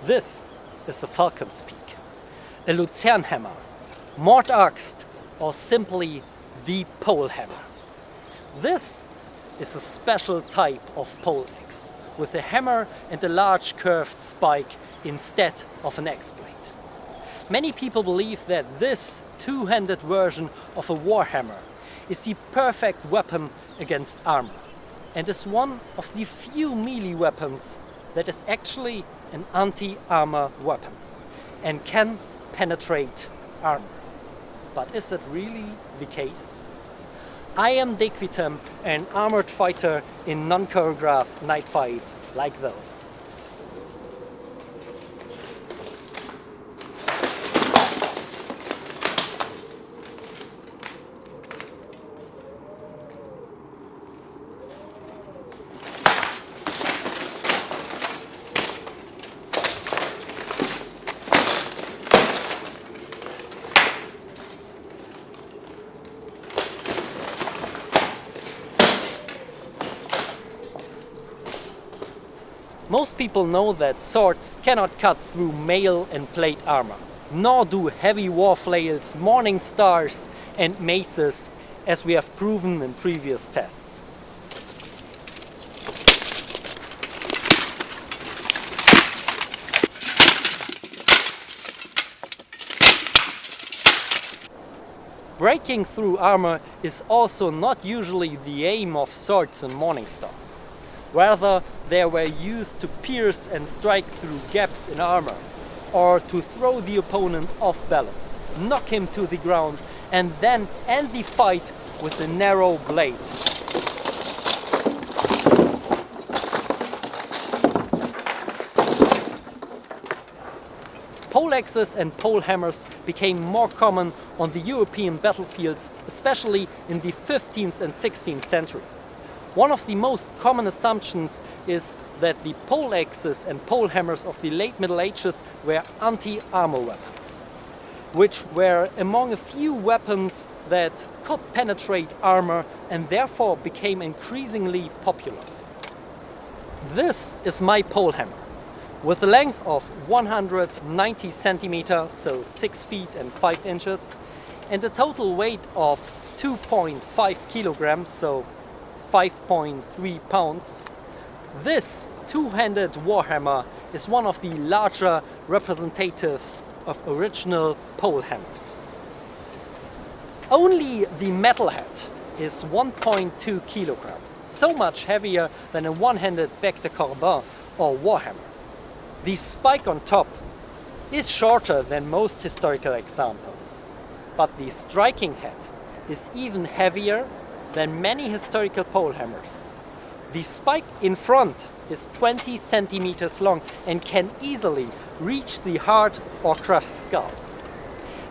This is a falcon's beak, a lucerne hammer, mort-axed, or simply the polehammer. This is a special type of poleaxe with a hammer and a large curved spike instead of an axe blade. Many people believe that this two-handed version of a warhammer is the perfect weapon against armor and is one of the few melee weapons that is actually an anti-armor weapon and can penetrate armor. But is that really the case? I am Dequitem, an armored fighter in non-choreographed night fights like those. Most people know that swords cannot cut through mail and plate armor, nor do heavy war flails, morning stars and maces, as we have proven in previous tests. Breaking through armor is also not usually the aim of swords and morning stars. Rather, they were used to pierce and strike through gaps in armor, or to throw the opponent off balance, knock him to the ground, and then end the fight with a narrow blade. Poleaxes and polehammers became more common on the European battlefields, especially in the 15th and 16th century. One of the most common assumptions is that the poleaxes and polehammers of the late Middle Ages were anti-armor weapons, which were among a few weapons that could penetrate armor and therefore became increasingly popular. This is my polehammer, with a length of 190 centimeters, so 6 feet and 5 inches, and a total weight of 2.5 kilograms, so 5.3 pounds. This two-handed warhammer is one of the larger representatives of original polehammers. Only the metal head is 1.2 kilogram, so much heavier than a one-handed bec de corbin or warhammer. The spike on top is shorter than most historical examples, but the striking head is even heavier than many historical polehammers. The spike in front is 20 centimeters long and can easily reach the heart or crush the skull.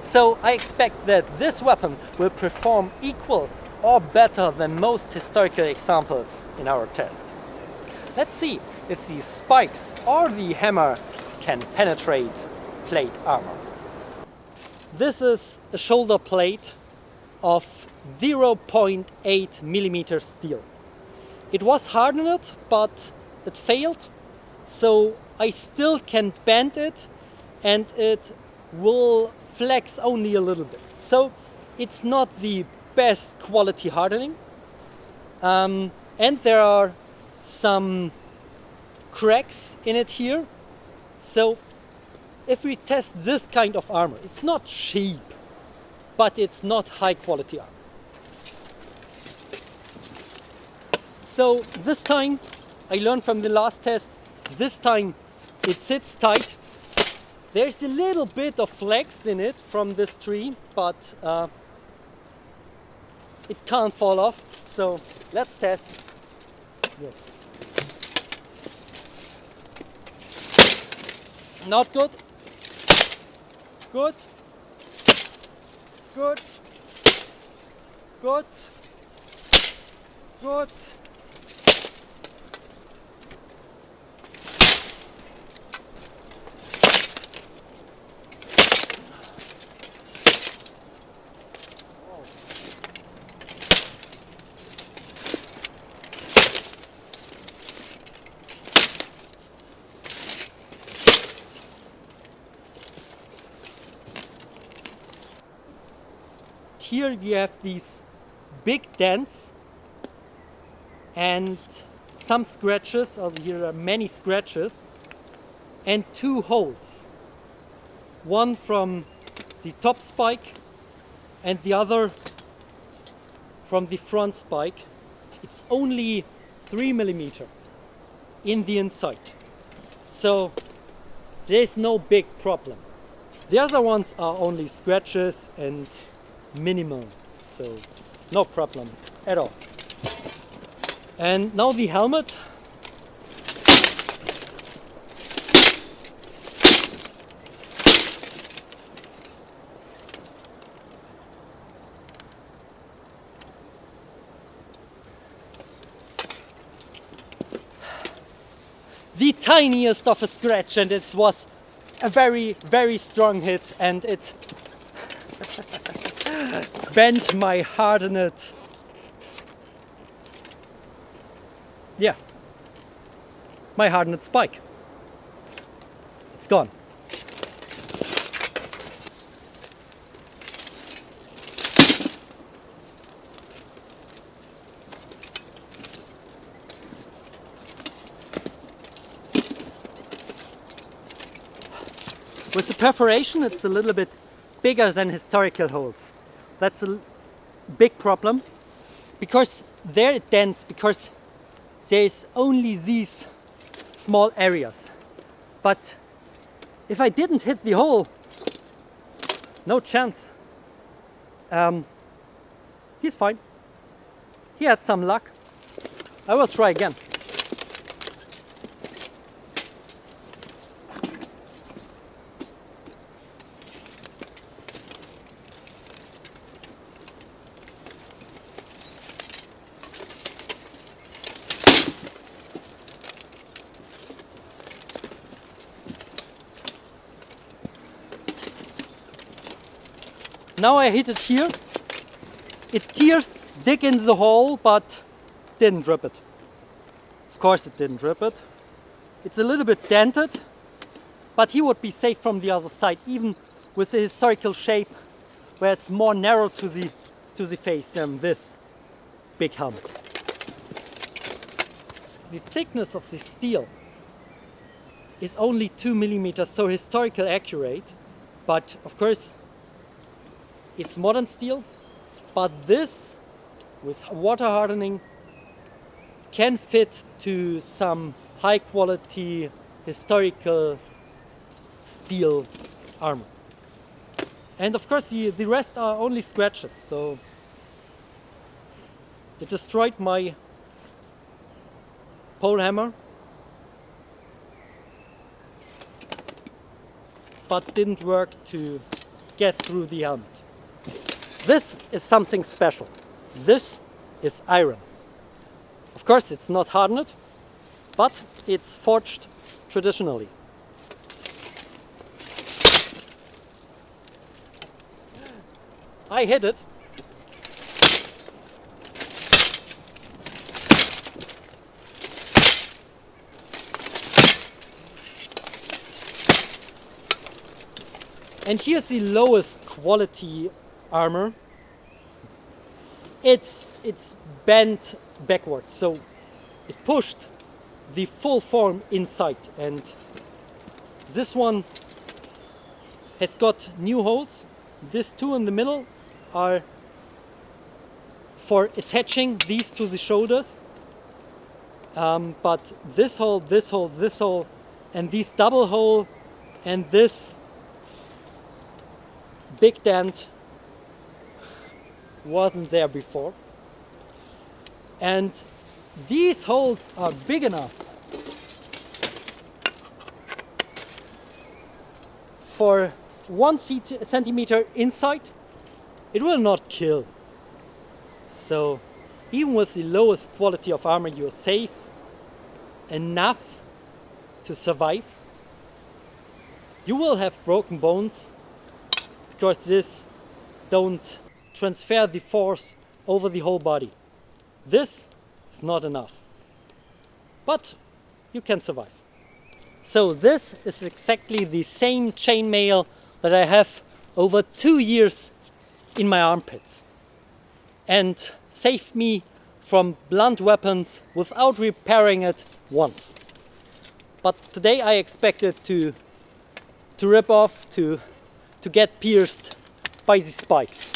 So I expect that this weapon will perform equal or better than most historical examples in our test. Let's see if these spikes or the hammer can penetrate plate armor. This is a shoulder plate of 0.8 millimeter steel. It was hardened, but it failed, so I still can bend it and it will flex only a little bit. So it's not the best quality hardening, and there are some cracks in it here. So if we test this kind of armor, it's not cheap, but it's not high quality armor. So this time, I learned from the last test, this time it sits tight. There's a little bit of flex in it from this tree, but it can't fall off. So let's test this. Not good. Good. Good. Good. Good. But here you have these big dents and some scratches. Also here are many scratches and 2 holes. One from the top spike and the other from the front spike. It's only 3 millimeter in the inside, so there's no big problem. The other ones are only scratches and minimal, so no problem at all. And now the helmet. The tiniest of a scratch, and it was a very, very strong hit, and it bent my hardened, my hardened spike. It's gone. With the perforation, it's a little bit bigger than historical holes. That's a big problem, because there it dents, because there is only these small areas. But if I didn't hit the hole, no chance. He's fine. He had some luck. I will try again. Now I hit it here. It tears dig in the hole, but didn't rip it. Of course it didn't rip it. It's a little bit dented, but he would be safe from the other side, even with the historical shape where it's more narrow to the face than this big helmet. The thickness of the steel is only 2 millimeters, so historical accurate, but of course it's modern steel. But this, with water hardening, can fit to some high quality historical steel armor. And of course the rest are only scratches, so it destroyed my polehammer, but didn't work to get through the helmet. This is something special. This is iron. Of course it's not hardened, but it's forged traditionally. I hit it. And here's the lowest quality armor. It's bent backwards, so it pushed the full form inside, and this one has got new holes. These 2 in the middle are for attaching these to the shoulders, but this hole, this hole, this hole, and this double hole, and this big dent wasn't there before. And these holes are big enough for 1 centimeter inside. It will not kill. So even with the lowest quality of armor, you're safe enough to survive. You will have broken bones, because this don't transfer the force over the whole body. This is not enough, but you can survive. So this is exactly the same chainmail that I have over 2 years in my armpits and saved me from blunt weapons without repairing it once. But today I expected to rip off, to get pierced by the spikes.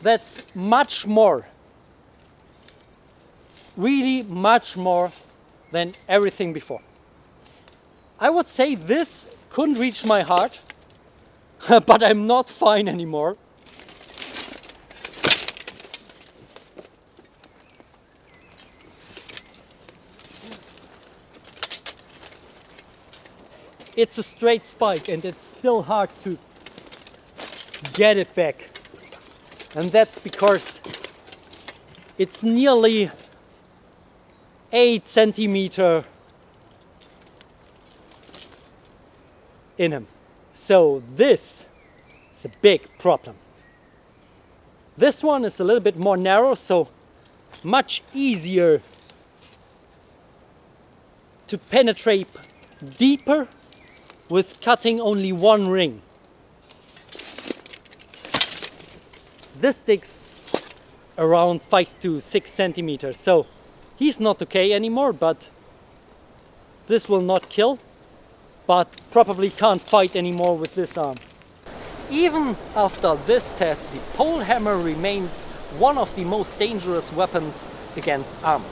That's much more, really much more than everything before. I would say this couldn't reach my heart, but I'm not fine anymore. It's a straight spike and it's still hard to get it back. And that's because it's nearly 8 centimeters in him. So this is a big problem. This one is a little bit more narrow, so much easier to penetrate deeper with cutting only one ring. This digs around 5 to 6 centimeters, so he's not okay anymore, but this will not kill, but probably can't fight anymore with this arm. Even after this test, the polehammer remains one of the most dangerous weapons against armor.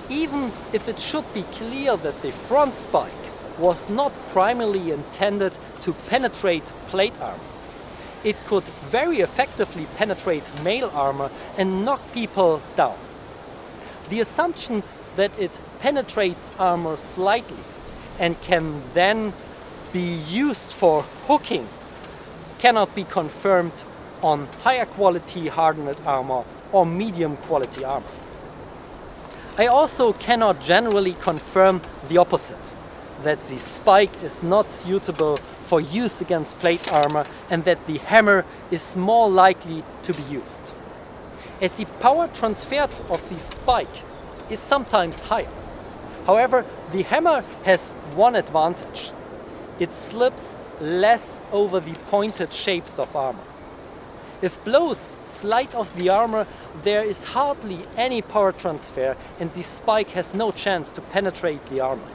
Even if it should be clear that the front spike was not primarily intended to penetrate plate armor, it could very effectively penetrate mail armor and knock people down. The assumptions that it penetrates armor slightly and can then be used for hooking cannot be confirmed on higher quality hardened armor or medium quality armor. I also cannot generally confirm the opposite, that the spike is not suitable for use against plate armor and that the hammer is more likely to be used, as the power transferred of the spike is sometimes higher. However, the hammer has one advantage: it slips less over the pointed shapes of armor. If blows slide off the armor, there is hardly any power transfer and the spike has no chance to penetrate the armor.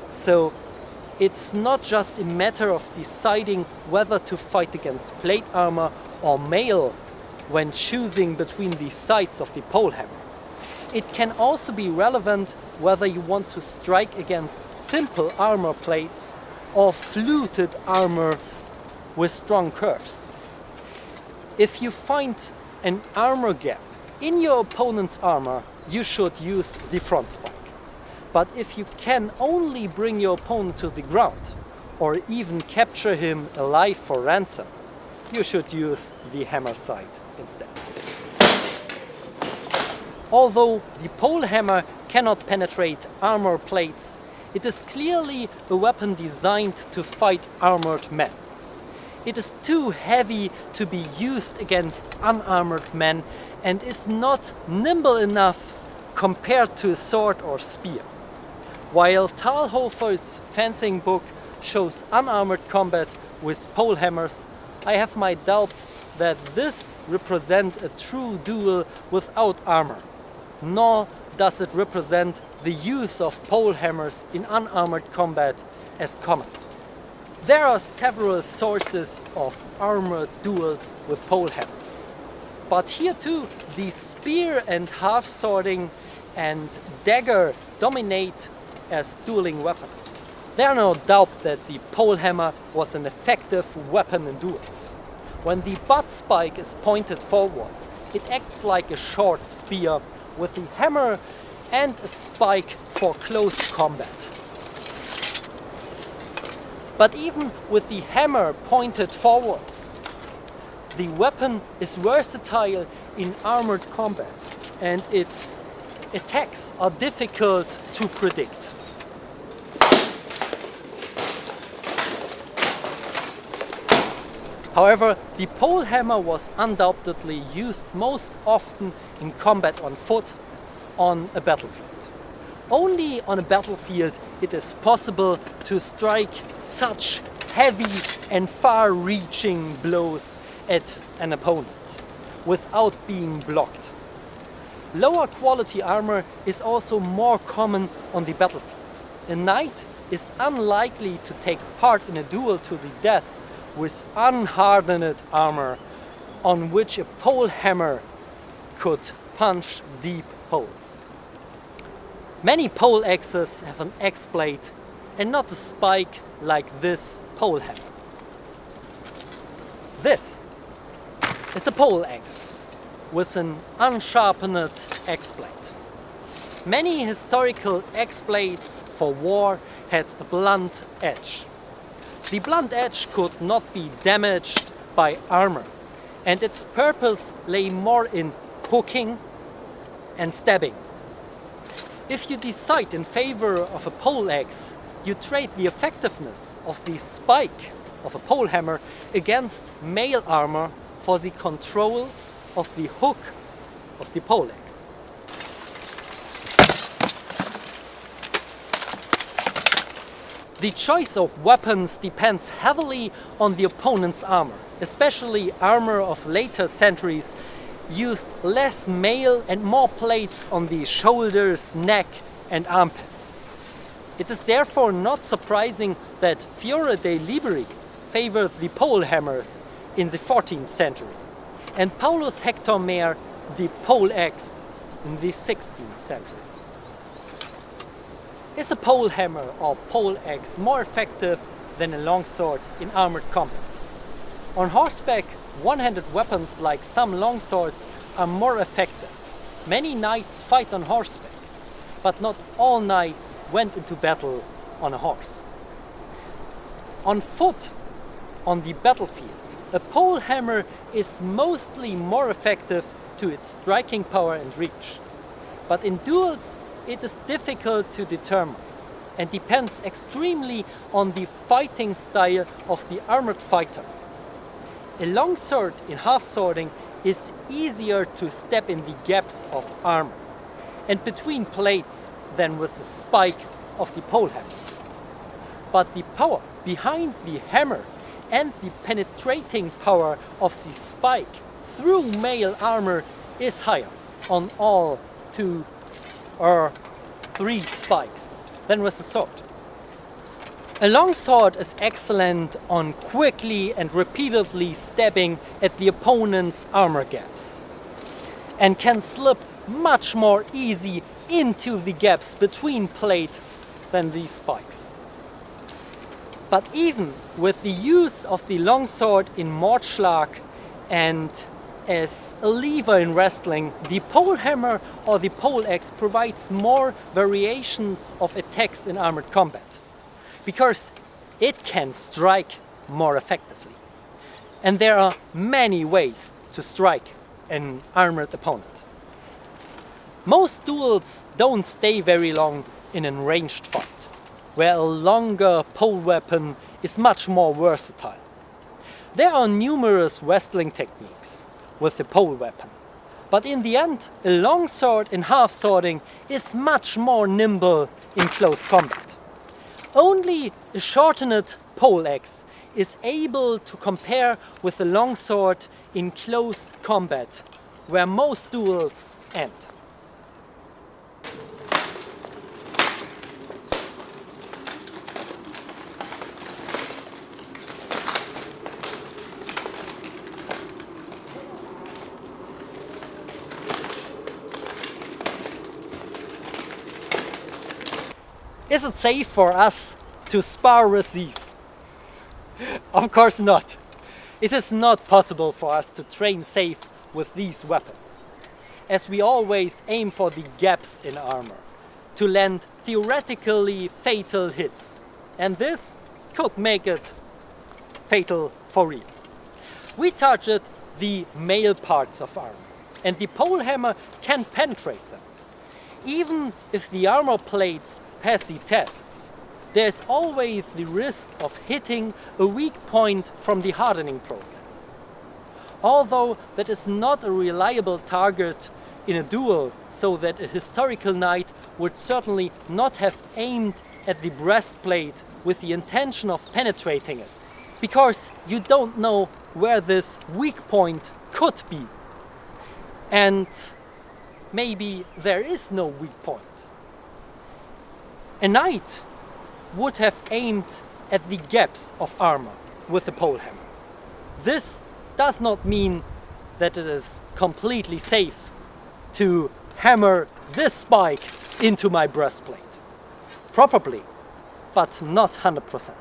So it's not just a matter of deciding whether to fight against plate armor or mail when choosing between the sides of the polehammer. It can also be relevant whether you want to strike against simple armor plates or fluted armor with strong curves. If you find an armor gap in your opponent's armor, you should use the front spike. But if you can only bring your opponent to the ground or even capture him alive for ransom, you should use the hammer side instead. Although the polehammer cannot penetrate armor plates, it is clearly a weapon designed to fight armored men. It is too heavy to be used against unarmored men and is not nimble enough compared to a sword or spear. While Talhofer's fencing book shows unarmored combat with polehammers, I have my doubts that this represents a true duel without armor, nor does it represent the use of polehammers in unarmored combat as common. There are several sources of armored duels with polehammers, but here too the spear and half-swording and dagger dominate as dueling weapons. There are no doubt that the polehammer was an effective weapon in duels. When the butt spike is pointed forwards, it acts like a short spear with the hammer and a spike for close combat. But even with the hammer pointed forwards, the weapon is versatile in armored combat and its attacks are difficult to predict. However, the polehammer was undoubtedly used most often in combat on foot on a battlefield. Only on a battlefield it is possible to strike such heavy and far-reaching blows at an opponent without being blocked. Lower quality armor is also more common on the battlefield. A knight is unlikely to take part in a duel to the death with unhardened armor on which a polehammer could punch deep holes. Many poleaxes have an axe blade and not a spike like this polehammer. This is a poleaxe with an unsharpened axe blade. Many historical axe blades for war had a blunt edge. The blunt edge could not be damaged by armor, and its purpose lay more in hooking and stabbing. If you decide in favor of a poleaxe, you trade the effectiveness of the spike of a polehammer against mail armor for the control of the hook of the poleaxe. The choice of weapons depends heavily on the opponent's armor. Especially armor of later centuries used less mail and more plates on the shoulders, neck and armpits. It is therefore not surprising that Fiore de Liberi favored the polehammers in the 14th century and Paulus Hector Mayer the poleaxe in the 16th century. Is a polehammer or poleaxe more effective than a longsword in armored combat? On horseback, one-handed weapons like some longswords are more effective. Many knights fight on horseback, but not all knights went into battle on a horse. On foot, on the battlefield, a polehammer is mostly more effective to its striking power and reach. But in duels, it is difficult to determine and depends extremely on the fighting style of the armored fighter. A longsword in half-swording is easier to step in the gaps of armor and between plates than with the spike of the polehammer. But the power behind the hammer and the penetrating power of the spike through mail armor is higher on all 2 or 3 spikes than with the sword. A longsword is excellent on quickly and repeatedly stabbing at the opponent's armor gaps and can slip much more easy into the gaps between plate than these spikes. But even with the use of the longsword in Mordschlag and as a lever in wrestling, the polehammer or the poleaxe provides more variations of attacks in armored combat, because it can strike more effectively. And there are many ways to strike an armored opponent. Most duels don't stay very long in a ranged fight, where a longer pole weapon is much more versatile. There are numerous wrestling techniques with the pole weapon, but in the end, a longsword in half-swording is much more nimble in close combat. Only a shortened poleaxe is able to compare with the longsword in close combat, where most duels end. Is it safe for us to spar with these? Of course not. It is not possible for us to train safe with these weapons, as we always aim for the gaps in armor to land theoretically fatal hits, and this could make it fatal for real. We target the male parts of armor, and the polehammer can penetrate them. Even if the armor plates pass the tests, there is always the risk of hitting a weak point from the hardening process. Although that is not a reliable target in a duel, so that a historical knight would certainly not have aimed at the breastplate with the intention of penetrating it, because you don't know where this weak point could be. And maybe there is no weak point. A knight would have aimed at the gaps of armor with the polehammer. This does not mean that it is completely safe to hammer this spike into my breastplate. Probably, but not 100%.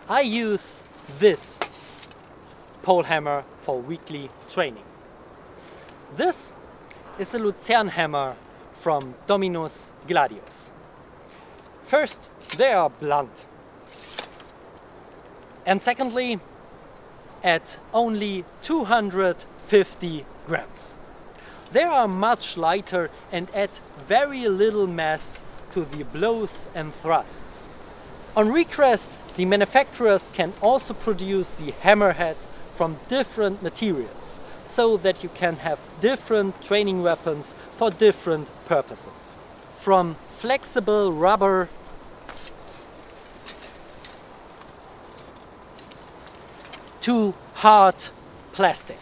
I use this polehammer for weekly training. This is a lucerne hammer from Dominus Gladius. First, they are blunt. And secondly, at only 250 grams. They are much lighter and add very little mass to the blows and thrusts. On request, the manufacturers can also produce the hammerhead from different materials, so that you can have different training weapons for different purposes. From flexible rubber to hard plastic,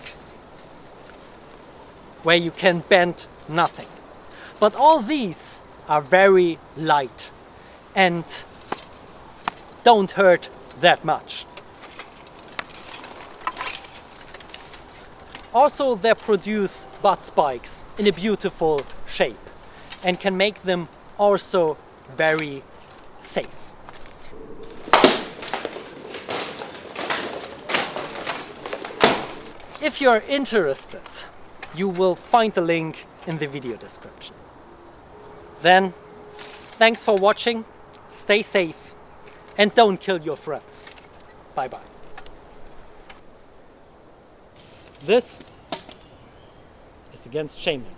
where you can bend nothing. But all these are very light and don't hurt that much. Also, they produce butt spikes in a beautiful shape and can make them also very safe. If you are interested, you will find a link in the video description. Then, thanks for watching, stay safe, and don't kill your friends. Bye bye. This is against shaming.